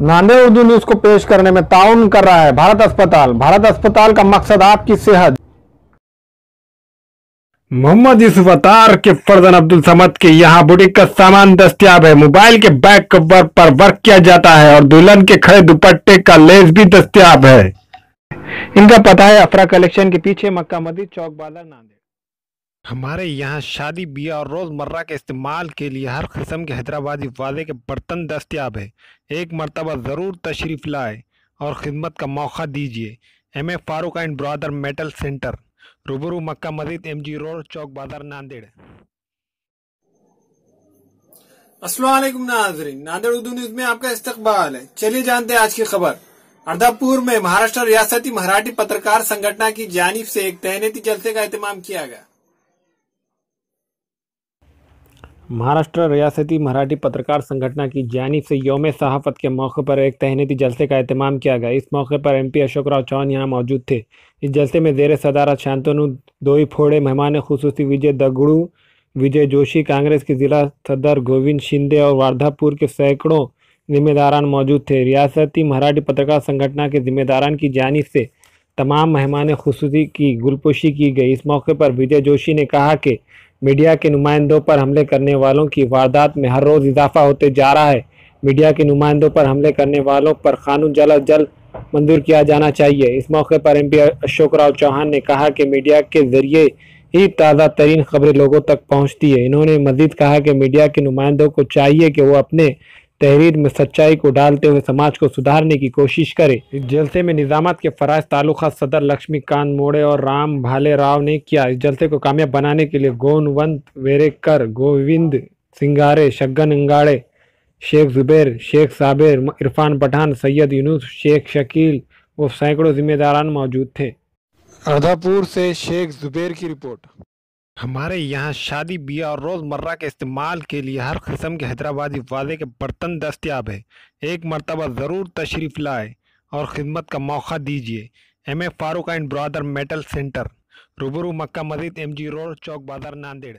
Nanded Urdu news को पेश करने में ताउन कर रहा है भारत अस्पताल। भारत अस्पताल का मकसद आपकी सेहत। मोहम्मद यूसुफ अतार के फरजन अब्दुल समद के यहाँ बुटीक का सामान दस्तियाब है। मोबाइल के बैक कवर पर वर्क किया जाता है और दुल्हन के खड़े दुपट्टे का लेस भी दस्तियाब है। इनका पता है अफरा कलेक्शन के पीछे, मक्का मस्जिद, चौक बाजार, नांदेड़। हमारे यहाँ शादी ब्याह और रोज़मर्रा के इस्तेमाल के लिए हर किस्म के हैदराबादी वादे के बर्तन दस्तियाब है। एक मरतबा ज़रूर तशरीफ़ लाए और ख़िदमत का मौका दीजिए। M A Farooq and brother metal center, रूबरू मक्का मस्जिद, MG रोड, चौक बाजार, नांदेड़। अस्सलाम वालेकुम नाज़रीन, नांदेड़ उर्दू न्यूज में आपका इस्तकबाल है। चलिए जानते हैं आज की खबर। अर्धापुर में महाराष्ट्र रियासती मराठी पत्रकार संगठन की जानिब से एक तहनीती जलसे का एहतमाम किया गया। महाराष्ट्र रियासती मराठी पत्रकार संगठन की जानिब से यौम सहाफ़त के मौके पर एक तहनीती जलसे का एहतमाम किया गया। इस मौके पर MP अशोक राव चौहान यहाँ मौजूद थे। इस जलसे में ज़ेर सदारत शांतनु दोईफोड़े, मेहमान खुसूसी विजय दगड़ू, विजय जोशी, कांग्रेस के ज़िला सदर गोविंद शिंदे और वर्धापुर के सैकड़ों जिम्मेदारान मौजूद थे। रियासती मराठी पत्रकार संगठन के जिम्मेदारान की जानिब से तमाम मेहमान खुसूसी की गुलपोशी की गई। इस मौके पर विजय जोशी ने कहा कि मीडिया के नुमाइंदों पर हमले करने वालों की वारदात में हर रोज़ इजाफा होते जा रहा है। मीडिया के नुमाइंदों पर हमले करने वालों पर कानून जल्द अज जल्द मंजूर किया जाना चाहिए। इस मौके पर MP अशोक राव चौहान ने कहा कि मीडिया के जरिए ही ताज़ा तरीन खबरें लोगों तक पहुंचती है। इन्होंने मजीद कहा कि मीडिया के नुमाइंदों को चाहिए कि वो अपने तहरीर में सच्चाई को डालते हुए समाज को सुधारने की कोशिश करे। इस जलसे में निजामत के फराज तालुका सदर लक्ष्मीकांत मोड़े और राम भाले राव ने किया। इस जलसे को कामयाब बनाने के लिए गोनवंत वेरेकर, गोविंद सिंगारे, शग्गन अंगाड़े, शेख जुबैर, शेख साबिर, इरफान पठान, सैयद यूनुस, शेख शकील वो सैकड़ों जिम्मेदारान मौजूद थे। अर्धापुर से शेख जुबैर की रिपोर्ट। हमारे यहाँ शादी ब्याह और रोज़मर्रा के इस्तेमाल के लिए हर किस्म के हैदराबादी वादे के बर्तन दस्तियाब है। एक मरतबा ज़रूर तशरीफ़ लाए और ख़िदमत का मौका दीजिए। M A Farooq and brother metal center, रूबरू मक्का मस्जिद, MG रोड, चौक बाजार, नांदेड़।